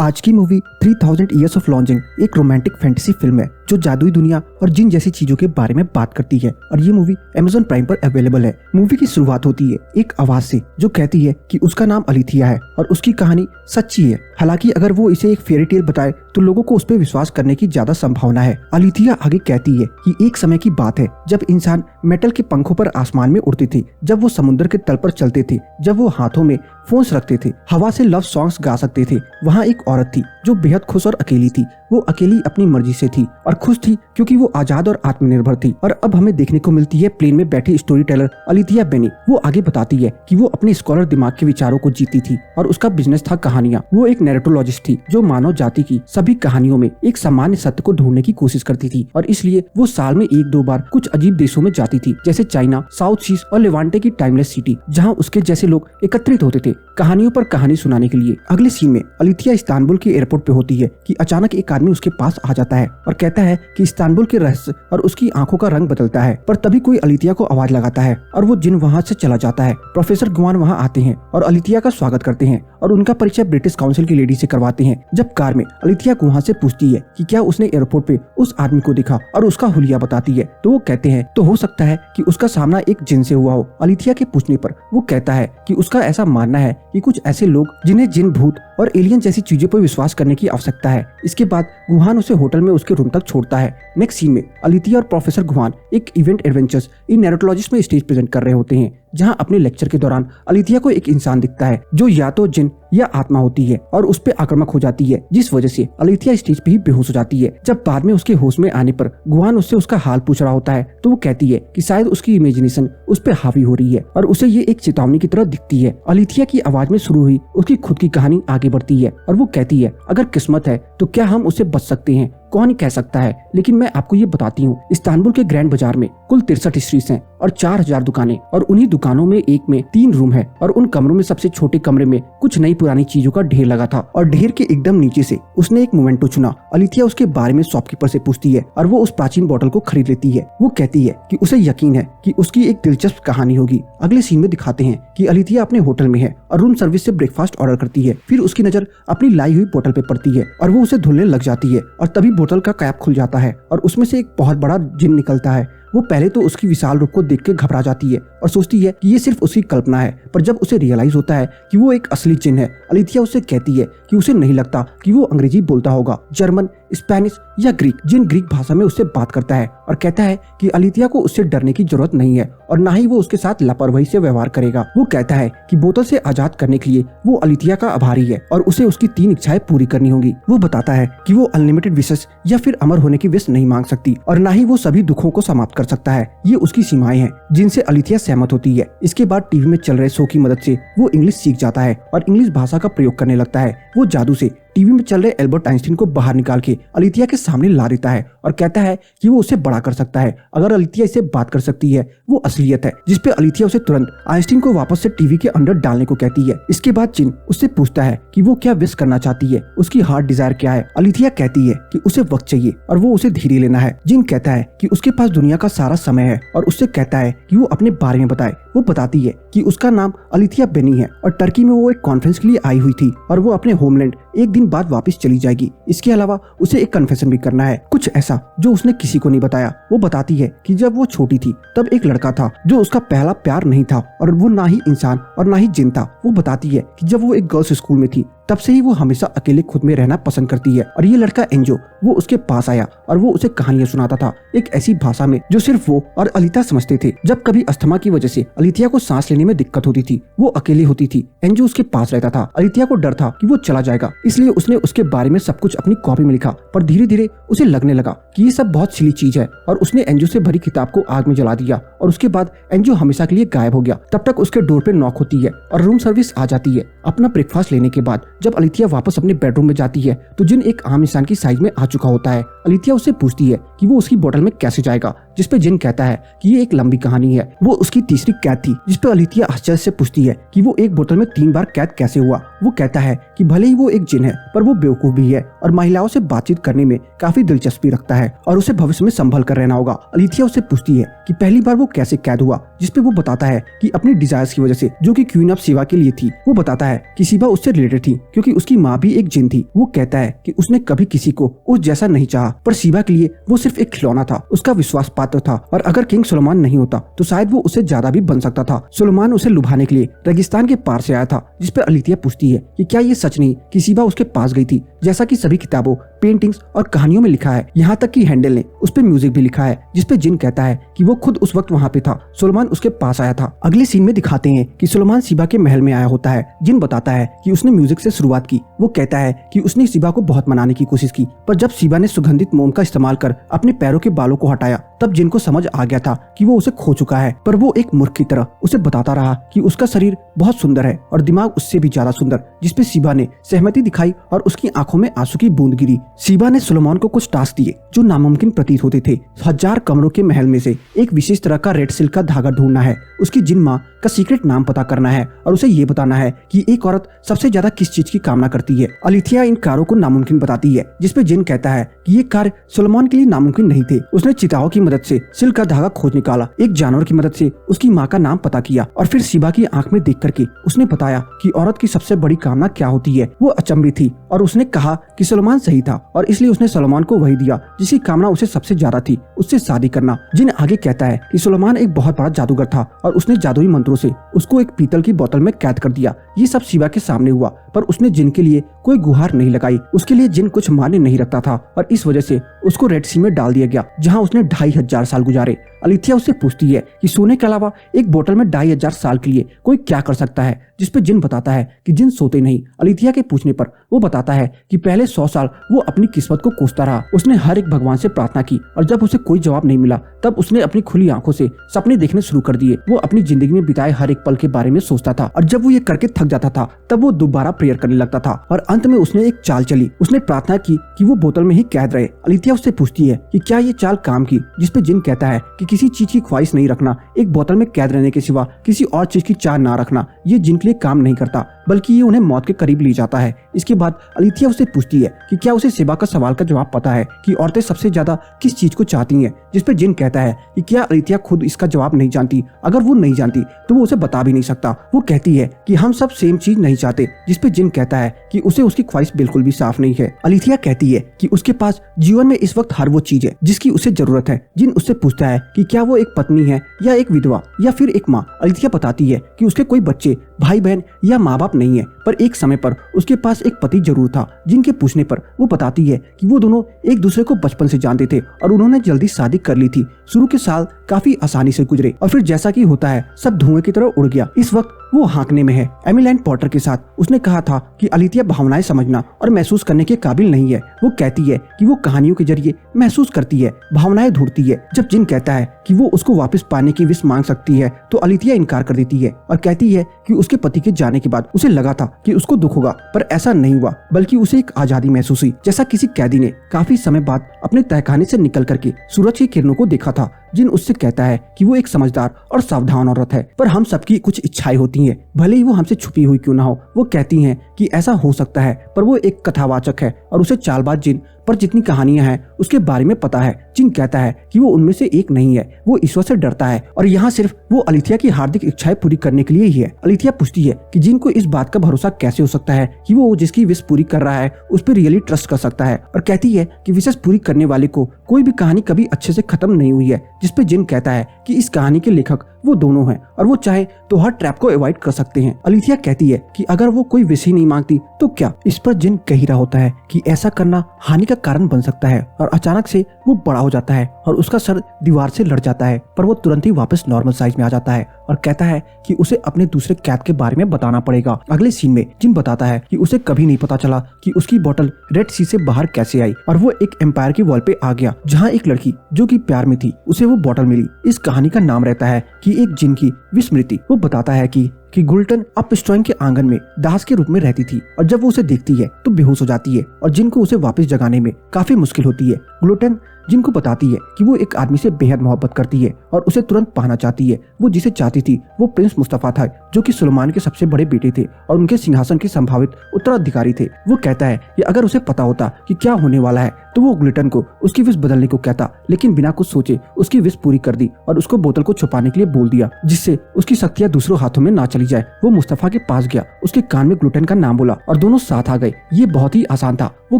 आज की movie 3000 Years of Longing एक रोमांटिक फैंटेसी फिल्म है जो जादुई दुनिया और जिन जैसी चीजों के बारे में बात करती है और ये मूवी Amazon प्राइम पर अवेलेबल है। मूवी की शुरुआत होती है एक आवाज से जो कहती है कि उसका नाम अलिथिया है और उसकी कहानी सच्ची है। हालांकि अगर वो इसे एक फेरी टेल बताए तो लोगों को उस पर विश्वास करने की ज्यादा संभावना है। अलिथिया आगे कहती है कि एक समय की बात है जब इंसान मेटल के पंखों पर आसमान में उड़ते थे, जब वो समुद्र के तल पर चलते थे, जब वो हाथों में फोन्स रखते थे, हवा से लव सॉन्ग्स गा सकते थे। वहाँ एक औरत थी जो बेहद खुश और अकेली थी। वो अकेली अपनी मर्जी से थी और खुश थी क्योंकि वो आजाद और आत्मनिर्भर थी। और अब हमें देखने को मिलती है प्लेन में बैठी स्टोरी टेलर अलिथिया बेनी। वो आगे बताती है कि वो अपने स्कॉलर दिमाग के विचारों को जीती थी और उसका बिजनेस था कहानियाँ। वो एक नैरेटोलॉजिस्ट थी जो मानव जाति की सभी कहानियों में एक सामान्य सत्य को ढूंढने की कोशिश करती थी और इसलिए वो साल में 1-2 बार कुछ अजीब देशों में जाती थी, जैसे चाइना, साउथ सीज और लेवांटे की टाइमलेस सिटी, जहाँ उसके जैसे लोग एकत्रित होते थे कहानियों पर कहानी सुनाने के लिए। अगले सीन में अलिथिया इस्तांबुल के एयरपोर्ट पे होती है कि अचानक एक आदमी उसके पास आ जाता है और कहता है कि इस्तांबुल के रहस्य और उसकी आंखों का रंग बदलता है। पर तभी कोई अलिथिया को आवाज लगाता है और वो जिन वहाँ से चला जाता है। प्रोफेसर गुआन वहाँ आते हैं और अलिथिया का स्वागत करते हैं और उनका परिचय ब्रिटिश काउंसिल की लेडी से करवाते हैं। जब कार में अलिथिया गुआन से पूछती है कि क्या उसने एयरपोर्ट पे उस आदमी को देखा और उसका हुलिया बताती है तो वो कहते हैं तो हो सकता है कि उसका सामना एक जिन से हुआ हो। अलिथिया के पूछने पर वो कहता है कि उसका ऐसा मानना है कि कुछ ऐसे लोग जिन्हें जिन, भूत और एलियन जैसी चीजों पर विश्वास करने की आवश्यकता है। इसके बाद गुहान उसे होटल में उसके रूम तक छोड़ता है। नेक्स्ट सीन में अलिथिया और प्रोफेसर गुहान एक इवेंट एडवेंचर्स इन नैरेटोलॉजिस्ट में स्टेज प्रेजेंट कर रहे होते हैं, जहां अपने लेक्चर के दौरान अलिथिया को एक इंसान दिखता है जो या तो जिन या आत्मा होती है और उस पे आक्रामक हो जाती है, जिस वजह से अलिथिया स्टेज पे ही बेहोश हो जाती है। जब बाद में उसके होश में आने पर गुहान उससे उसका हाल पूछ रहा होता है तो वो कहती है कि शायद उसकी इमेजिनेशन उस पे हावी हो रही है और उसे ये एक चेतावनी की तरह दिखती है। अलिथिया की आवाज में शुरू हुई उसकी खुद की कहानी आगे बढ़ती है और वो कहती है अगर किस्मत है तो क्या हम उससे बच सकते हैं, कौन ही कह सकता है। लेकिन मैं आपको ये बताती हूँ, इस्तांबुल के ग्रैंड बाजार में कुल 63 स्ट्रीट्स हैं और 4000 दुकानें और उन्हीं दुकानों में एक में 3 रूम है और उन कमरों में सबसे छोटे कमरे में कुछ नई पुरानी चीजों का ढेर लगा था और ढेर के एकदम नीचे से उसने एक मोमेंटो चुना। अलिथिया उसके बारे में शॉपकीपर से पूछती है और वो उस प्राचीन बोतल को खरीद लेती है। वो कहती है कि उसे यकीन है कि उसकी एक दिलचस्प कहानी होगी। अगले सीन में दिखाते हैं कि अलिथिया अपने होटल में है और रूम सर्विस से ब्रेकफास्ट ऑर्डर करती है। फिर उसकी नजर अपनी लाई हुई बोतल पे पड़ती है और वो उसे धुलने लग जाती है और तभी बोतल का कैप खुल जाता है और उसमें से एक बहुत बड़ा जिन निकलता है। वो पहले तो उसकी विशाल रूप को देख के घबरा जाती है और सोचती है कि ये सिर्फ उसकी कल्पना है, पर जब उसे रियलाइज होता है कि वो एक असली जिन है, अलिथिया उससे कहती है कि उसे नहीं लगता कि वो अंग्रेजी बोलता होगा, जर्मन, स्पेनिश या ग्रीक। जिन ग्रीक भाषा में उससे बात करता है और कहता है कि अलिथिया को उससे डरने की जरूरत नहीं है और ना ही वो उसके साथ लापरवाही से व्यवहार करेगा। वो कहता है कि बोतल से आजाद करने के लिए वो अलिथिया का आभारी है और उसे उसकी 3 इच्छाएं पूरी करनी होंगी। वो बताता है कि वो अनलिमिटेड विशेष या फिर अमर होने की विश नहीं मांग सकती और ना ही वो सभी दुखों को समाप्त कर सकता है। ये उसकी सीमाएं हैं जिनसे अलिथिया सहमत होती है। इसके बाद टीवी में चल रहे शो की मदद से वो इंग्लिश सीख जाता है और इंग्लिश भाषा का प्रयोग करने लगता है। वो जादू से टीवी में चल रहे एल्बर्ट आइंस्टीन को बाहर निकाल के अलिथिया के सामने ला देता है और कहता है कि वो उसे बड़ा कर सकता है। अगर अलिथिया इसे बात कर सकती है वो असलियत है, जिसपे अलिथिया उसे तुरंत आइंस्टीन को वापस से टीवी के अंदर डालने को कहती है। इसके बाद जिन उससे पूछता है कि वो क्या विश करना चाहती है, उसकी हार्ट डिजायर क्या है। अलिथिया कहती है कि उसे वक्त चाहिए और वो उसे धीरे लेना है। जिन कहता है कि उसके पास दुनिया का सारा समय है और उससे कहता है कि वो अपने बारे में बताए। वो बताती है कि उसका नाम अलिथिया बेनी है और टर्की में वो एक कॉन्फ्रेंस के लिए आई हुई थी और वो अपने होमलैंड एक दिन बाद वापस चली जाएगी। इसके अलावा उसे एक कन्फेशन भी करना है, कुछ ऐसा जो उसने किसी को नहीं बताया। वो बताती है कि जब वो छोटी थी तब एक लड़का था जो उसका पहला प्यार नहीं था और वो ना ही इंसान और ना ही जिन था। वो बताती है कि जब वो एक गर्ल्स स्कूल में थी तब से ही वो हमेशा अकेले खुद में रहना पसंद करती है और ये लड़का एंजो वो उसके पास आया और वो उसे कहानियां सुनाता था एक ऐसी भाषा में जो सिर्फ वो और अलिथिया समझते थे। जब कभी अस्थमा की वजह से अलिथिया को सांस लेने में दिक्कत होती थी, वो अकेली होती थी, एंजो उसके पास रहता था। अलिथिया को डर था कि वो चला जाएगा, इसलिए उसने उसके बारे में सब कुछ अपनी कॉपी में लिखा। पर धीरे धीरे उसे लगने लगा कि ये सब बहुत सिली चीज है और उसने एंजो से भरी किताब को आग में जला दिया और उसके बाद एंजो हमेशा के लिए गायब हो गया। तब तक उसके डोर पे नॉक होती है और रूम सर्विस आ जाती है। अपना ब्रेकफास्ट लेने के बाद जब अलिथिया वापस अपने बेडरूम में जाती है तो जिन एक आम इंसान की साइज में आ चुका होता है। अलिथिया उससे पूछती है कि वो उसकी बोतल में कैसे जाएगा, जिसपे जिन कहता है कि ये एक लंबी कहानी है। वो उसकी तीसरी कैद थी, जिसपे अलिथिया आश्चर्य से पूछती है कि वो एक बोतल में 3 बार कैद कैसे हुआ। वो कहता है कि भले ही वो एक जिन है पर वो बेवकूफ भी है और महिलाओं से बातचीत करने में काफी दिलचस्पी रखता है और उसे भविष्य में संभल कर रहना होगा। अलिथिया उससे पूछती है कि पहली बार वो कैसे कैद हुआ, जिसपे वो बताता है कि अपनी डिजायर्स की वजह से, जो कि क्वीन ऑफ शिवा के लिए थी। वो बताता है कि शिवा उससे रिलेटेड थी क्योंकि उसकी माँ भी एक जिन थी। वो कहता है कि उसने कभी किसी को उस जैसा नहीं चाहा, पर शीबा के लिए वो सिर्फ एक खिलौना था, उसका विश्वास पात्र था, और अगर किंग सुलेमान नहीं होता तो शायद वो उससे ज्यादा भी बन सकता था। सुलेमान उसे लुभाने के लिए रेगिस्तान के पार से आया था, जिस पर अलिथिया पूछती है कि क्या ये सच नहीं कि शीबा उसके पास गई थी, जैसा कि सभी किताबों, पेंटिंग्स और कहानियों में लिखा है। यहाँ तक कि हैंडल ने उस पर म्यूजिक भी लिखा है, जिसपे जिन कहता है कि वो खुद उस वक्त वहाँ पे था, सुलेमान उसके पास आया था। अगले सीन में दिखाते हैं कि सुलेमान शीबा के महल में आया होता है। जिन बताता है कि उसने म्यूजिक से शुरुआत की। वो कहता है कि उसने शीबा को बहुत मनाने की कोशिश की, पर जब शीबा ने सुगंधित मोम का इस्तेमाल कर अपने पैरों के बालों को हटाया, तब जिन को समझ आ गया था कि वो उसे खो चुका है। पर वो एक मूर्ख की तरह उसे बताता रहा कि उसका शरीर बहुत सुंदर है और दिमाग उससे भी ज्यादा सुंदर, जिसपे शीबा ने सहमति दिखाई और उसकी आंखों में आंसू की बूंद गिरी। शीबा ने सुलेमान को कुछ टास्क दिए जो नामुमकिन प्रतीत होते थे। 1000 कमरों के महल में से एक विशेष तरह का रेड सिल्क का धागा ढूंढना है, उसकी जिन माँ का सीक्रेट नाम पता करना है और उसे ये बताना है कि एक औरत सबसे ज्यादा किस चीज की कामना करती है। अलिथिया इन कार्यों को नामुमकिन बताती है, जिसपे जिन कहता है कि ये कार्य सुलेमान के लिए नामुमकिन नहीं थे। उसने चिताओं की मदद से सिल्क का धागा खोज निकाला, एक जानवर की मदद से उसकी माँ का नाम पता किया, और फिर शीबा की आंख में देख करके उसने बताया कि औरत की सबसे बड़ी कामना क्या होती है। वो अचंभित थी और उसने कहा कि सुलेमान सही था और इसलिए उसने सुलेमान को वही दिया जिसकी कामना उसे सबसे ज्यादा थी, उससे शादी करना। जिन आगे कहता है कि सुलेमान एक बहुत बड़ा जादूगर था और उसने जादुई मंत्रों से उसको एक पीतल की बोतल में कैद कर दिया। ये सब शीबा के सामने हुआ, पर उसने जिन के लिए कोई गुहार नहीं लगाई। उसके लिए जिन कुछ मान्य नहीं रखता था और इस वजह से उसको रेड सी में डाल दिया गया, जहाँ उसने 2500 साल गुजारे। अलिथिया उससे पूछती है कि सोने के अलावा एक बोतल में 2500 साल के लिए कोई क्या कर सकता है, जिसपे जिन बताता है कि जिन सोते नहीं। अलिथिया के पूछने पर वो बताता है कि पहले 100 साल वो अपनी किस्मत को कोसता रहा। उसने हर एक भगवान से प्रार्थना की और जब उसे कोई जवाब नहीं मिला, तब उसने अपनी खुली आंखों से सपने देखने शुरू कर दिए। वो अपनी जिंदगी में बिताए हर एक पल के बारे में सोचता था और जब वो ये करके थक जाता था, तब वो दोबारा प्रेयर करने लगता था और अंत में उसने एक चाल चली। उसने प्रार्थना की कि वो बोतल में ही कैद रहे। अलिथिया उससे पूछती है कि क्या ये चाल काम की, जिसपे जिन कहता है कि किसी चीज की ख्वाहिश नहीं रखना, एक बोतल में कैद रहने के सिवा किसी और चीज की चाह ना रखना, ये जिन के लिए काम नहीं करता, बल्कि ये उन्हें मौत के करीब ले जाता है। इसके बाद अलिथिया उससे पूछती है कि क्या उसे शीबा का सवाल का जवाब पता है कि औरतें सबसे ज्यादा किस चीज को चाहती हैं, जिसपे जिन कहता है कि क्या अलिथिया खुद इसका जवाब नहीं जानती, अगर वो नहीं जानती तो वो उसे बता भी नहीं सकता। वो कहती है कि हम सब सेम चीज नहीं चाहते, जिसपे जिन कहता है कि उसे उसकी ख्वाहिश बिल्कुल भी साफ नहीं है। अलिथिया कहती है कि उसके पास जीवन में इस वक्त हर वो चीज है जिसकी उसे जरूरत है। जिन उससे पूछता है कि क्या वो एक पत्नी है या एक विधवा या फिर एक माँ। अलिथिया बताती है कि उसके कोई बच्चे, भाई बहन या माँ बाप नहीं है, पर एक समय पर उसके पास एक पति जरूर था। जिनके पूछने पर वो बताती है कि वो दोनों एक दूसरे को बचपन से जानते थे और उन्होंने जल्दी शादी कर ली थी। शुरू के साल काफी आसानी से गुजरे और फिर जैसा कि होता है सब धुएं की तरह उड़ गया। इस वक्त वो हाँकने में है एमिलैंड पॉटर के साथ। उसने कहा था कि अलिथिया भावनाएं समझना और महसूस करने के काबिल नहीं है। वो कहती है कि वो कहानियों के जरिए महसूस करती है, भावनाएं ढूंढती है। जब जिन कहता है कि वो उसको वापस पाने की विश मांग सकती है, तो अलिथिया इनकार कर देती है और कहती है कि उसके पति के जाने के बाद उसे लगा था कि उसको दुख होगा, पर ऐसा नहीं हुआ, बल्कि उसे एक आजादी महसूस हुई, जैसा किसी कैदी ने काफी समय बाद अपने तहखाने से निकल करके सूरज की किरणों को देखा था। जिन उससे कहता है कि वो एक समझदार और सावधान औरत है, पर हम सबकी कुछ इच्छाएं होती हैं, भले ही वो हमसे छुपी हुई क्यों ना हो। वो कहती हैं कि ऐसा हो सकता है, पर वो एक कथावाचक है और उसे चालबाज जिन पर जितनी कहानियां हैं उसके बारे में पता है। जिन कहता है कि वो उनमें से एक नहीं है, वो ईश्वर से डरता है और यहाँ सिर्फ वो अलिथिया की हार्दिक इच्छाएं पूरी करने के लिए ही है। अलिथिया पूछती है कि जिन को इस बात का भरोसा कैसे हो सकता है कि वो जिसकी विश पूरी कर रहा है उस पर रियली ट्रस्ट कर सकता है, और कहती है कि विशेष पूरी करने वाले को कोई भी कहानी कभी अच्छे से खत्म नहीं हुई है। जिसपे जिन कहता है कि इस कहानी के लेखक वो दोनों हैं और वो चाहे तो हर ट्रैप को अवॉइड कर सकते हैं। अलिथिया कहती है कि अगर वो कोई विश ही नहीं मांगती तो क्या। इस पर जिन कह ही रहा होता है कि ऐसा करना हानि का कारण बन सकता है, और अचानक से वो बड़ा हो जाता है और उसका सर दीवार से लड़ जाता है, पर वो तुरंत ही वापस नॉर्मल साइज में आ जाता है और कहता है कि उसे अपने दूसरे कैद के बारे में बताना पड़ेगा। अगले सीन में जिन बताता है कि उसे कभी नहीं पता चला कि उसकी बोतल रेड सी से बाहर कैसे आई और वो एक एम्पायर की वॉल पे आ गया, जहाँ एक लड़की जो कि प्यार में थी उसे वो बोतल मिली। इस कहानी का नाम रहता है कि एक जिन की विस्मृति। वो बताता है कि गुल्टन अपस्ट्रॉइंग के आंगन में दास के रूप में रहती थी और जब वो उसे देखती है तो बेहोश हो जाती है और जिन को उसे वापस जगाने में काफी मुश्किल होती है। ग्लूटन जिन को बताती है कि वो एक आदमी से बेहद मोहब्बत करती है और उसे तुरंत पाना चाहती है। वो जिसे चाहती थी वो प्रिंस मुस्तफा था, जो कि सुलेमान के सबसे बड़े बेटे थे और उनके सिंहासन के संभावित उत्तराधिकारी थे। वो कहता है कि अगर उसे पता होता कि क्या होने वाला है तो वो ग्लूटेन को उसकी विश बदलने को कहता, लेकिन बिना कुछ सोचे उसकी विश पूरी कर दी और उसको बोतल को छुपाने के लिए बोल दिया, जिससे उसकी शक्तियां दूसरों हाथों में ना चली जाए। वो मुस्तफा के पास गया, उसके कान में ग्लूटेन का नाम बोला और दोनों साथ आ गए। ये बहुत ही आसान था। वो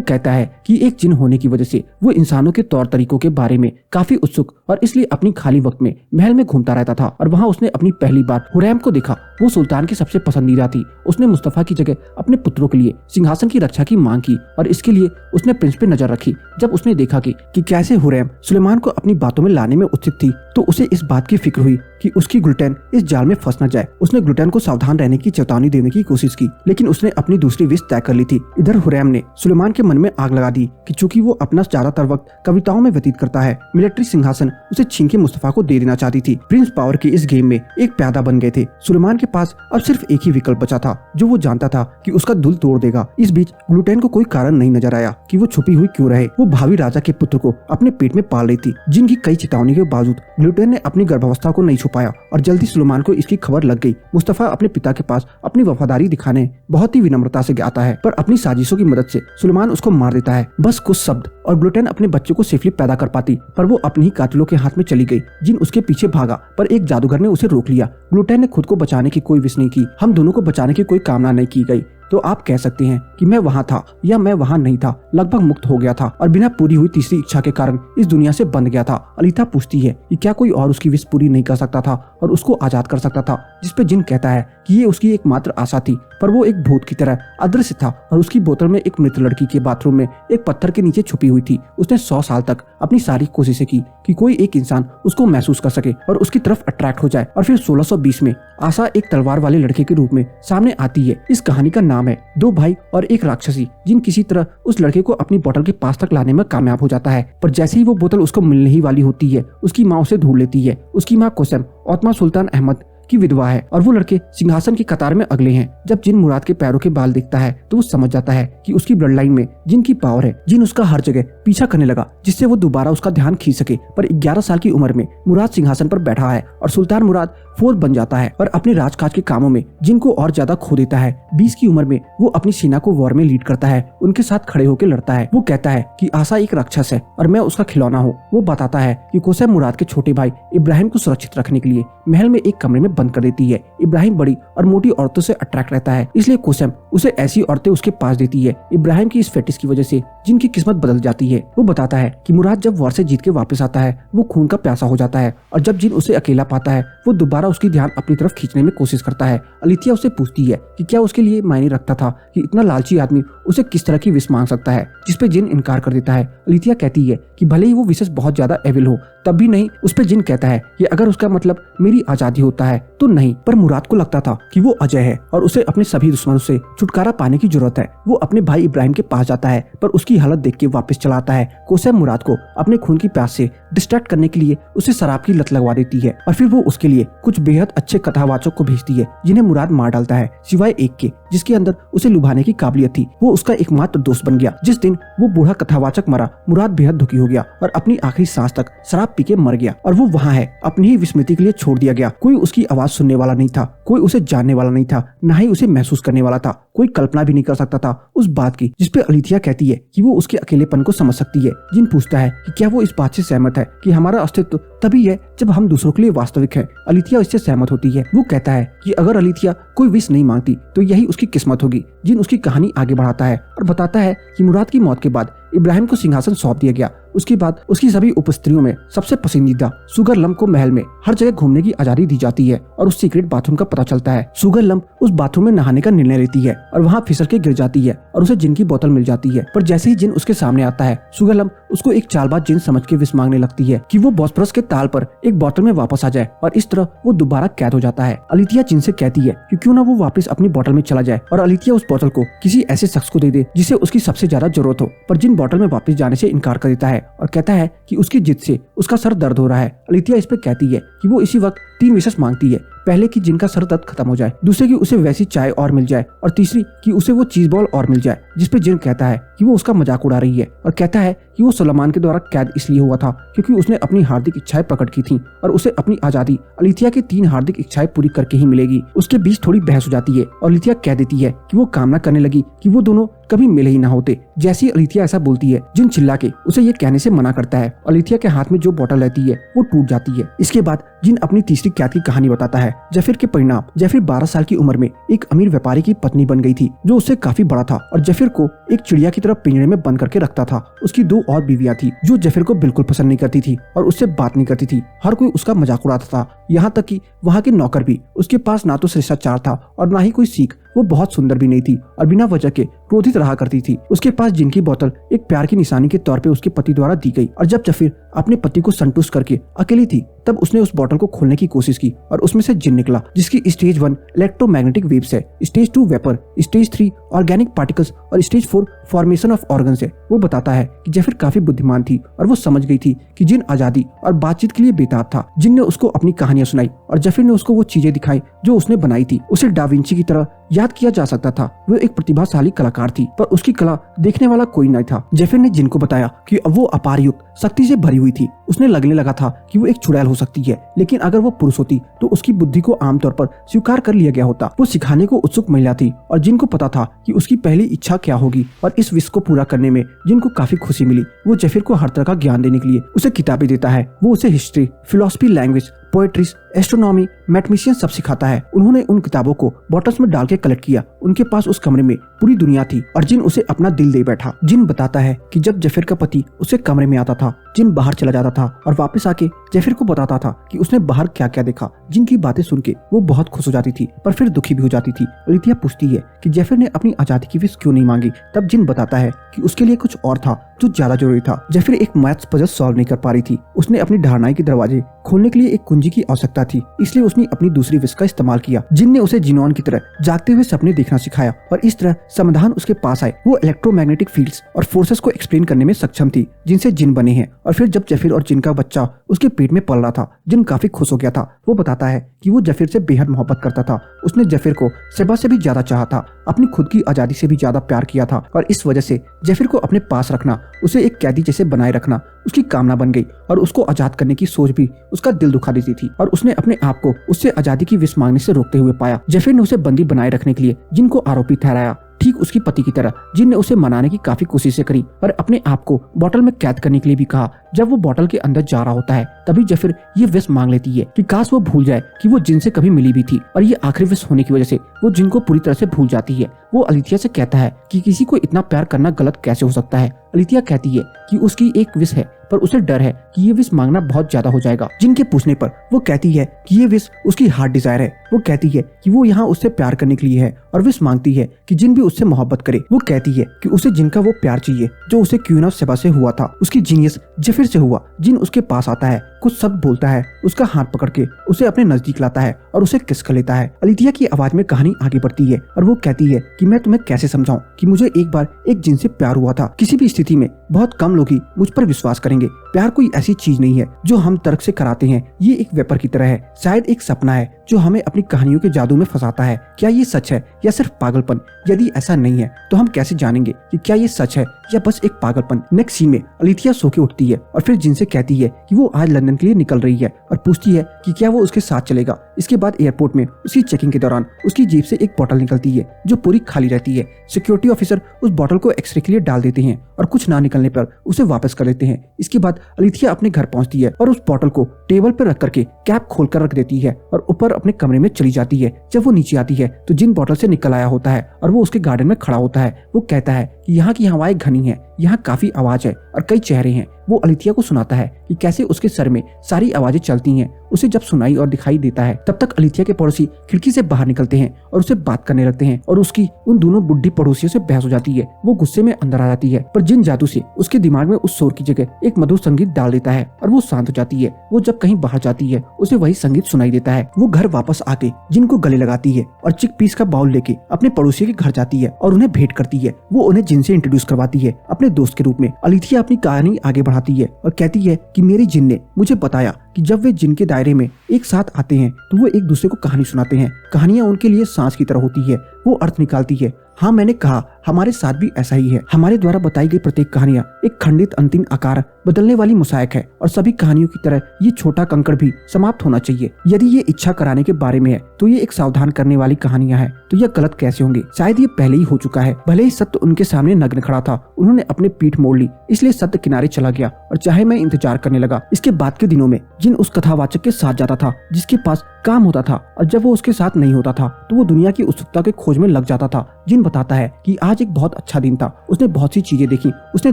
कहता है कि एक जिन होने की वजह से वो इंसानों के तौर तरीकों के बारे में काफी उत्सुक और इसलिए अपनी खाली वक्त में महल में घूमता रहता था और वहाँ उसने अपनी पहली बार हुरैम को देखा। वो सुल्तान की सबसे पसंदीदा थी। उसने मुस्तफा की जगह अपने पुत्रों के लिए सिंहासन की रक्षा की मांग की और इसके लिए उसने प्रिंस पे नजर रखी। जब उसने देखा कि कैसे हुरैम सुलेमान को अपनी बातों में लाने में उत्सुक थी, तो उसे इस बात की फिक्र हुई कि उसकी ग्लूटेन इस जाल में फंस न जाए। उसने ग्लूटेन को सावधान रहने की चेतावनी देने की कोशिश की, लेकिन उसने अपनी दूसरी विश तय कर ली थी। इधर हुरैम ने सुलेमान के मन में आग लगा दी कि चूंकि वो अपना ज्यादातर वक्त कविताओं में व्यतीत करता है, मिलिट्री सिंहासन उसे छीन के मुस्तफा को दे देना चाहती थी। प्रिंस पावर के इस गेम में एक प्यादा बन गए थे। सुलेमान के पास अब सिर्फ एक ही विकल्प बचा था, जो वो जानता था कि उसका दिल तोड़ देगा। इस बीच ग्लूटेन को कोई कारण नहीं नजर आया कि वो छुपी हुई क्यों रहे। वो भावी राजा के पुत्र को अपने पेट में पाल रही थी, जिनकी कई चेतावनी के बावजूद ग्लूटेन ने अपनी गर्भावस्था को नहीं छुपाया और जल्दी सुलेमान को इसकी खबर लग गई। मुस्तफा अपने पिता के पास अपनी वफादारी दिखाने बहुत ही विनम्रता से आता है, पर अपनी साजिशों की मदद से सुलेमान उसको मार देता है। बस कुछ शब्द और ग्लूटेन अपने बच्चे को सेफली पैदा कर पाती, पर वो अपने ही कातिलों के हाथ में चली गई, जिन उसके पीछे भागा, पर एक जादूगर ने उसे रोक लिया। ग्लूटेन ने खुद को बचाने की कोई विश नहीं की। हम दोनों को बचाने की कोई कामना नहीं की गई। तो आप कह सकते हैं कि मैं वहाँ था या मैं वहाँ नहीं था, लगभग मुक्त हो गया था और बिना पूरी हुई तीसरी इच्छा के कारण इस दुनिया से बंध गया था। अलीथा पूछती है कि क्या कोई और उसकी विश पूरी नहीं कर सकता था और उसको आजाद कर सकता था, जिसपे जिन कहता है कि ये उसकी एकमात्र आशा थी, पर वो एक भूत की तरह अदृश्य था और उसकी बोतल में एक मृत लड़की के बाथरूम में एक पत्थर के नीचे छुपी हुई थी। उसने 100 साल तक अपनी सारी कोशिशें की कि कोई एक इंसान उसको महसूस कर सके और उसकी तरफ अट्रैक्ट हो जाए, और फिर 1620 में आशा एक तलवार वाले लड़के के रूप में सामने आती है। इस कहानी का नाम है दो भाई और एक राक्षसी, जिन किसी तरह उस लड़के को अपनी बोतल के पास तक लाने में कामयाब हो जाता है। पर जैसे ही वो बोतल उसको मिलने ही वाली होती है, उसकी माँ उसे ढूंढ लेती है। उसकी माँ कोसम ओतमा सुल्तान अहमद की विधवा है और वो लड़के सिंहासन की कतार में अगले हैं। जब जिन मुराद के पैरों के बाल दिखता है तो वो समझ जाता है कि उसकी ब्लड लाइन में जिन की पावर है। जिन उसका हर जगह पीछा करने लगा, जिससे वो दोबारा उसका ध्यान खींच सके। पर 11 साल की उम्र में मुराद सिंहासन पर बैठा है और सुल्तान मुराद फोर्थ बन जाता है और अपने राजकाज के कामों में जिनको और ज्यादा खो देता है। 20 की उम्र में वो अपनी सेना को वॉर में लीड करता है, उनके साथ खड़े होकर लड़ता है। वो कहता है कि आशा एक राक्षस है और मैं उसका खिलौना हूँ। वो बताता है कि कोसम मुराद के छोटे भाई इब्राहिम को सुरक्षित रखने के लिए महल में एक कमरे में बंद कर देती है। इब्राहिम बड़ी और मोटी औरतों से अट्रैक्ट रहता है, इसलिए कोसम उसे ऐसी औरतें उसके पास देती है। इब्राहिम की इस फेटिश की वजह से जिनकी किस्मत बदल जाती है। वो बताता है कि मुराद जब वॉर से जीत के वापस आता है, वो खून का प्यासा हो जाता है और जब जिन उसे अकेला पाता है, वो दोबारा उसकी ध्यान अपनी तरफ खींचने में कोशिश करता है। अलिथिया उसे पूछती है कि क्या उसके लिए मायने रखता था कि इतना लालची आदमी उसे किस तरह की विश मांग सकता है, जिसपे जिन इनकार कर देता है। अलिथिया कहती है कि भले ही वो विशेष बहुत ज्यादा एविल हो, तब भी नहीं। उस पे जिन कहता है कि अगर उसका मतलब मेरी आजादी होता है तो नहीं। पर मुराद को लगता था कि वो अजय है और उसे अपने सभी दुश्मनों से छुटकारा पाने की जरूरत है। वो अपने भाई इब्राहिम के पास जाता है, पर उसकी हालत देख के वापस चला आता है। कोसम मुराद को अपने खून की प्यास से डिस्ट्रैक्ट करने के लिए उसे शराब की लत लगवा देती है और फिर वो उसके लिए कुछ बेहद अच्छे कथावाचक को भेजती है, जिन्हें मुराद मार डालता है, सिवाय एक के जिसके अंदर उसे लुभाने की काबिलियत थी। वो उसका एकमात्र दोस्त बन गया। जिस दिन वो बूढ़ा कथावाचक मरा, मुराद बेहद दुखी हो गया और अपनी आखिरी सांस तक शराब पी के मर गया। और वो वहाँ है, अपनी ही विस्मृति के लिए छोड़ दिया गया। कोई उसकी आवाज सुनने वाला नहीं था, कोई उसे जानने वाला नहीं था, न ही उसे महसूस करने वाला था। कोई कल्पना भी नहीं कर सकता था उस बात की जिसपे अलिथिया कहती है कि वो उसके अकेलेपन को समझ सकती है। जिन पूछता है कि क्या वो इस बात से सहमत है कि हमारा अस्तित्व तभी है जब हम दूसरों के लिए वास्तविक है। अलिथिया इससे सहमत होती है। वो कहता है कि अगर अलिथिया कोई विश नहीं मांगती तो यही उसकी किस्मत होगी। जिन उसकी कहानी आगे बढ़ाता है और बताता है कि मुराद की मौत के बाद इब्राहिम को सिंहासन सौंप दिया गया। उसके बाद उसकी सभी उपस्त्रियों में सबसे पसंदीदा सुगर लम्प को महल में हर जगह घूमने की आजादी दी जाती है और उस सीक्रेट बाथरूम का पता चलता है। सुगर लम्प उस बाथरूम में नहाने का निर्णय लेती है और वहाँ फिसल के गिर जाती है और उसे जिन की बोतल मिल जाती है। पर जैसे ही जिन उसके सामने आता है, सुगर लम्प उसको एक चालबाज जिन समझ के विश मांगने लगती है कि वो बॉस्फोरस के ताल पर एक बोतल में वापस आ जाए और इस तरह वो दोबारा कैद हो जाता है। अलिथिया जिन से कहती है कि क्यों ना वो वापस अपनी बोतल में चला जाए और अलिथिया उस बोतल को किसी ऐसे शख्स को दे दे जिसे उसकी सबसे ज्यादा जरूरत हो। पर जिन बोतल में वापस जाने से इनकार कर देता है और कहता है कि उसकी जिद से उसका सर दर्द हो रहा है। अलिथिया इस पे कहती है कि वो इसी वक्त 3 विशेष मांगती है। पहले कि जिन का सर दर्द खत्म हो जाए, दूसरे की उसे वैसी चाय और मिल जाए, और तीसरी कि उसे वो चीज बॉल और मिल जाए। जिस पे जिन कहता है कि वो उसका मजाक उड़ा रही है और कहता है कि वो सुलेमान के द्वारा कैद इसलिए हुआ था क्योंकि उसने अपनी हार्दिक इच्छाएं प्रकट की थी और उसे अपनी आजादी अलिथिया की 3 हार्दिक इच्छाएं पूरी करके ही मिलेगी। उसके बीच थोड़ी बहस हो जाती है और अलिथिया कह देती है कि वो कामना करने लगी कि वो दोनों कभी मिले ही ना होते। जैसे ही अलिथिया ऐसा बोलती है, जिन चिल्ला के उसे ये कहने से मना करता है। अलिथिया के हाथ में जो बोतल रहती है वो टूट जाती है। इसके बाद जिन अपनी तीसरी कैद की कहानी बताता है। जफिर के परिणाम। जफिर 12 साल की उम्र में एक अमीर व्यापारी की पत्नी बन गई थी जो उससे काफी बड़ा था और जफिर को एक चिड़िया की तरह पिंजरे में बंद करके रखता था। उसकी 2 और बीवियां थी जो जफिर को बिल्कुल पसंद नहीं करती थी और उससे बात नहीं करती थी। हर कोई उसका मजाक उड़ाता था, यहाँ तक कि वहाँ के नौकर भी। उसके पास ना तो शिष्टाचार था और ना ही कोई सीख। वो बहुत सुंदर भी नहीं थी और बिना वजह के क्रोधित रहा करती थी। उसके पास जिन की बोतल एक प्यार की निशानी के तौर पे उसके पति द्वारा दी गई और जब जफिर अपने पति को संतुष्ट करके अकेली थी तब उसने उस बोतल को खोलने की कोशिश की और उसमें से जिन निकला, जिसकी स्टेज 1 इलेक्ट्रोमैग्नेटिक वेव्स है, stage 2 vapour, stage 3 organic particles और स्टेज 4 फॉर्मेशन ऑफ ऑर्गन्स है। वो बताता है कि जफिर काफी बुद्धिमान थी और वो समझ गई थी कि जिन आजादी और बातचीत के लिए बेताब था। जिन ने उसको अपनी कहानियां सुनाई और जफिर ने उसको वो चीजें दिखाई जो उसने बनाई थी। उसे डाविंची की तरह याद किया जा सकता था। वो एक प्रतिभाशाली कलाकार थी पर उसकी कला देखने वाला कोई नहीं था। जफिर ने जिन को बताया कि अब वो अपार युक्त शक्ति से भरी हुई थी। उसने लगने लगा था कि वो एक चुड़ैल हो सकती है, लेकिन अगर वो पुरुष होती तो उसकी बुद्धि को आमतौर पर स्वीकार कर लिया गया होता। वो सिखाने को उत्सुक महिला थी और जिनको पता था कि उसकी पहली इच्छा क्या होगी और इस विश को पूरा करने में जिनको काफी खुशी मिली। वो जफिर को हर तरह का ज्ञान देने के लिए उसे किताबें देता है। वो उसे history, philosophy, language, poetries, astronomy, mathematician सब सिखाता है। उन्होंने उन किताबों को बॉटल्स में डाल के कलेक्ट किया। उनके पास उस कमरे में पूरी दुनिया थी और जिन उसे अपना दिल दे बैठा। जिन बताता है कि जब जफिर का पति उसके कमरे में आता था, जिन बाहर चला जाता था और वापस आके जफिर को बताता था कि उसने बाहर क्या क्या देखा। जिन की बातें सुन के वो बहुत खुश हो जाती थी पर फिर दुखी भी हो जाती थी। अलिथिया पूछती है कि जफिर ने अपनी आजादी की विश क्यों नहीं मांगी। तब जिन बताता है कि उसके लिए कुछ और था जो ज्यादा जरूरी था। जफिर एक मैथ्स पजल सॉल्व नहीं कर पा रही थी। उसने अपनी धारणाएं के दरवाजे खोलने के लिए एक कुंजी की आवश्यकता थी, इसलिए उसने अपनी दूसरी विश का इस्तेमाल किया। जिन ने उसे जिनॉन की तरह जागते हुए सपने देखना सिखाया और इस तरह समाधान उसके पास आए। वो इलेक्ट्रोमैग्नेटिक फील्ड्स और फोर्सेस को एक्सप्लेन करने में सक्षम थी जिनसे जिन बने हैं। और फिर जब जफिर और जिन का बच्चा उसके पेट में पल रहा था, जिन काफी खुश हो गया था। वो बताता है कि वो जफिर से बेहद मोहब्बत करता था। उसने जफिर को सेबा से भी ज्यादा चाहा था, अपनी खुद की आजादी से भी ज्यादा प्यार किया था और इस वजह से जफिर को अपने पास रखना, उसे एक कैदी जैसे बनाए रखना उसकी कामना बन गई और उसको आजाद करने की सोच भी उसका दिल दुखा देती थी और उसने अपने आप को उससे आजादी की विश मांगने से रोकते हुए पाया। जफिर ने उसे बंदी बनाए रखने के लिए जिनको आरोपी ठहराया, ठीक उसकी पति की तरह। जिन ने उसे मनाने की काफी कोशिशें करी और अपने आप को बोतल में कैद करने के लिए भी कहा। जब वो बोतल के अंदर जा रहा होता है तभी जफिर ये विश मांग लेती है कि काश वो भूल जाए कि वो जिन से कभी मिली भी थी और ये आखिरी विश होने की वजह से वो जिन को पूरी तरह से भूल जाती है। वो अलिथिया से कहता है कि किसी को इतना प्यार करना गलत कैसे हो सकता है। अलिथिया कहती है कि उसकी एक विश है पर उसे डर है कि ये विश मांगना बहुत ज्यादा हो जाएगा। जिनके पूछने पर वो कहती है कि ये विश उसकी हार्ट डिजायर है। वो कहती है कि वो यहाँ उससे प्यार करने के लिए है और विश मांगती है कि जिन भी उससे मोहब्बत करे। वो कहती है कि उसे जिनका वो प्यार चाहिए जो उसे क्वीन ऑफ सेबा से हुआ था। उसकी जीनियस जफिर से हुआ। जिन उसके पास आता है, कुछ शब्द बोलता है, उसका हाथ पकड़ के उसे अपने नजदीक लाता है और उसे किस कर लेता है। अलिथिया की आवाज में कहानी आगे बढ़ती है और वो कहती है कि मैं तुम्हें कैसे समझाऊं कि मुझे एक बार एक जिन से प्यार हुआ था। किसी भी स्थिति में बहुत कम लोग ही मुझ पर विश्वास करेंगे। प्यार कोई ऐसी चीज नहीं है जो हम तर्क से कराते हैं। ये एक वेपर की तरह है, शायद एक सपना है जो हमें अपनी कहानियों के जादू में फंसाता है। क्या ये सच है या सिर्फ पागलपन? यदि ऐसा नहीं है तो हम कैसे जानेंगे कि क्या ये सच है या बस एक पागलपन? नेक्स्ट सीन में अलिथिया सो के उठती है और फिर जिनसे कहती है कि वो आज लंदन के लिए निकल रही है और पूछती है कि क्या वो उसके साथ चलेगा। इसके बाद एयरपोर्ट में उसकी चेकिंग के दौरान उसकी जेब से एक बोतल निकलती है जो पूरी खाली रहती है। सिक्योरिटी ऑफिसर उस बोतल को एक्सरे के लिए डाल देते हैं और कुछ ना निकलने पर उसे वापस कर देते हैं। इसके बाद अलिथिया अपने घर पहुंचती है और उस बोतल को टेबल पर रख करके कैप खोलकर रख देती है और ऊपर अपने कमरे में चली जाती है। जब वो नीचे आती है तो जिन बोतल से निकल आया होता है और वो उसके गार्डन में खड़ा होता है। वो कहता है कि यहाँ की हवाएं घनी है, यहाँ काफी आवाज है और कई चेहरे हैं। वो अलिथिया को सुनाता है कि कैसे उसके सर में सारी आवाजें चलती हैं। उसे जब सुनाई और दिखाई देता है तब तक अलिथिया के पड़ोसी खिड़की से बाहर निकलते हैं और उसे बात करने लगते हैं और उसकी उन दोनों बुढ़ी पड़ोसियों से बहस हो जाती है। वो गुस्से में अंदर आ जाती है पर जिन जादू से उसके दिमाग में उस शोर की जगह एक मधुर संगीत डाल देता है और वो शांत हो जाती है। वो जब कहीं बाहर जाती है उसे वही संगीत सुनाई देता है। वो घर वापस आके जिन को गले लगाती है और चिक पीस का बाउल लेके अपने पड़ोसी के घर जाती है और उन्हें भेंट करती है। वो उन्हें जिन से इंट्रोड्यूस करवाती है अपने दोस्त के रूप में। अलिथिया अपनी कहानी आगे बढ़ाती है और कहती है कि मेरी जिन ने मुझे बताया कि जब वे जिन के दायरे में एक साथ आते हैं तो वो एक दूसरे को कहानी सुनाते हैं। कहानियां उनके लिए सांस की तरह होती है, वो अर्थ निकालती है। हाँ, मैंने कहा हमारे साथ भी ऐसा ही है। हमारे द्वारा बताई गई प्रत्येक कहानियां एक खंडित अंतिम आकार बदलने वाली मोज़ाइक है और सभी कहानियों की तरह ये छोटा कंकड़ भी समाप्त होना चाहिए। यदि ये इच्छा कराने के बारे में है तो ये एक सावधान करने वाली कहानियां हैं, तो यह गलत कैसे होंगे? शायद ये पहले ही हो चुका है। भले ही सत्य उनके सामने नग्न खड़ा था, उन्होंने अपने पीठ मोड़ ली, इसलिए सत्य किनारे चला गया और चाहे मैं इंतजार करने लगा। इसके बाद के दिनों में जिन उस कथावाचक के साथ जाता था जिसके पास काम होता था, और जब वो उसके साथ नहीं होता था तो वो दुनिया की उत्सुकता के खोज में लग जाता था। जिन बताता है कि आज एक बहुत अच्छा दिन था, उसने बहुत सी चीजें देखी। उसने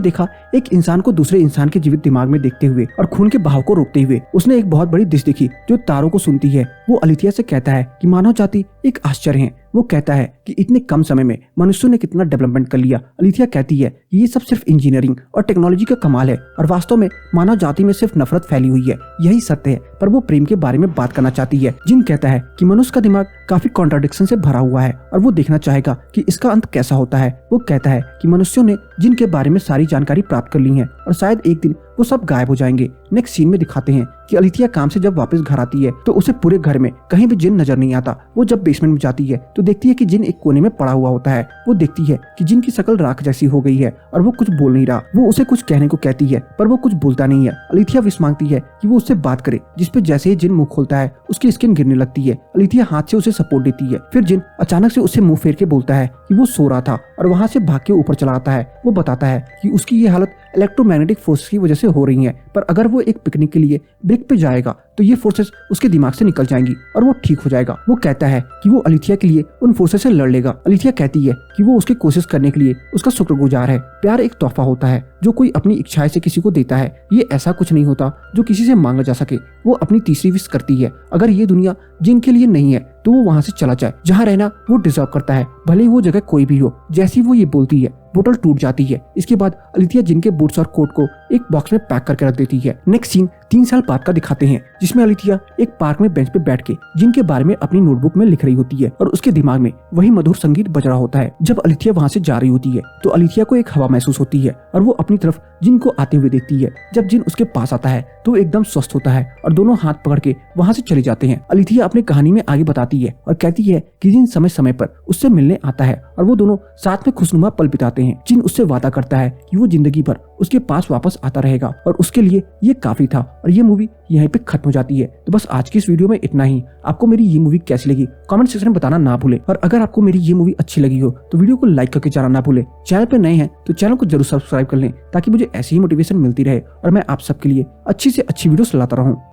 देखा एक इंसान को दूसरे इंसान के जीवित दिमाग में देखते हुए और खून के बहाव को रोकते हुए। उसने एक बहुत बड़ी डिश देखी जो तारों को सुनती है। वो अलिथिया से कहता है कि मानव जाति एक आश्चर्य है। वो कहता है कि इतने कम समय में मनुष्यों ने कितना डेवलपमेंट कर लिया। अलिथिया कहती है कि ये सब सिर्फ इंजीनियरिंग और टेक्नोलॉजी का कमाल है और वास्तव में मानव जाति में सिर्फ नफरत फैली हुई है। यही सत्य है, पर वो प्रेम के बारे में बात करना चाहती है। जिन कहता है कि मनुष्य का दिमाग काफी कॉन्ट्राडिक्शन से भरा हुआ है और वो देखना चाहेगा कि इसका अंत कैसा होता है। वो कहता है कि मनुष्यों ने जिन के बारे में सारी जानकारी प्राप्त कर ली है और शायद एक दिन वो सब गायब हो जाएंगे। नेक्स्ट सीन में दिखाते हैं कि अलिथिया काम से जब वापस घर आती है तो उसे पूरे घर में कहीं भी जिन नजर नहीं आता। वो जब बेसमेंट में जाती है तो देखती है कि जिन एक कोने में पड़ा हुआ होता है। वो देखती है कि जिन की शक्ल राख जैसी हो गई है और वो कुछ बोल नहीं रहा। वो उसे कुछ कहने को कहती है पर वो कुछ बोलता नहीं है। अलिथिया विश मांगती है कि वो उससे बात करे, जिसपे जैसे ही जिन मुंह खोलता है उसकी स्किन गिरने लगती है। अलिथिया हाथ से उसे सपोर्ट देती है। फिर जिन अचानक से उससे मुंह फेर के बोलता है कि वो सो रहा था और वहाँ से भाग के ऊपर चला आता है। वो बताता है कि उसकी ये हालत इलेक्ट्रोमैग्नेटिक फोर्स की वजह से हो रही है, पर अगर वो एक पिकनिक के लिए ब्रिक पे जाएगा तो ये फोर्सेस उसके दिमाग से निकल जाएंगी और वो ठीक हो जाएगा। वो कहता है कि वो अलिथिया के लिए उन फोर्सेस से लड़ लेगा। अलिथिया कहती है कि वो उसकी कोशिश करने के लिए उसका शुक्रगुजार है। प्यार एक तोहफा होता है जो कोई अपनी इच्छाएं से किसी को देता है। ये ऐसा कुछ नहीं होता जो किसी से मांगा जा सके। वो अपनी तीसरी विश करती है, अगर ये दुनिया जिनके लिए नहीं है तो वो वहाँ से चला जाए जहाँ रहना वो डिजर्व करता है, भले ही वो जगह कोई भी हो। जैसी वो ये बोलती है बोतल टूट जाती है। इसके बाद अलिथिया जिन के बूट्स और कोट को एक बॉक्स में पैक करके रख देती है। नेक्स्ट सीन 3 साल बाद का दिखाते हैं जिसमें अलिथिया एक पार्क में बेंच पे बैठ के जिन के बारे में अपनी नोटबुक में लिख रही होती है और उसके दिमाग में वही मधुर संगीत बज रहा होता है। जब अलिथिया वहाँ से जा रही होती है तो अलिथिया को एक हवा महसूस होती है और वो अपनी तरफ जिन को आते हुए देखती है। जब जिन उसके पास आता है तो एकदम स्वस्थ होता है और दोनों हाथ पकड़ के वहाँ से चले जाते हैं। अलिथिया अपनी कहानी में आगे बताती है और कहती है कि जिन समय समय पर उससे मिलने आता है और वो दोनों साथ में खुशनुमा पल बिताते हैं। जिन उससे वादा करता है कि वो जिंदगी भर उसके पास वापस आता रहेगा और उसके लिए ये काफी था। और ये मूवी यहीं पे खत्म हो जाती है। तो बस आज की इस वीडियो में इतना ही। आपको मेरी ये मूवी कैसी लगी कमेंट सेक्शन में बताना ना भूले, और अगर आपको मेरी ये मूवी अच्छी लगी हो तो वीडियो को लाइक करके जाना ना भूले। चैनल पे नए हैं तो चैनल को जरूर सब्सक्राइब कर लें ताकि मुझे ऐसी ही मोटिवेशन मिलती रहे और मैं आप सबके लिए अच्छी से अच्छी वीडियोस लाता रहूं।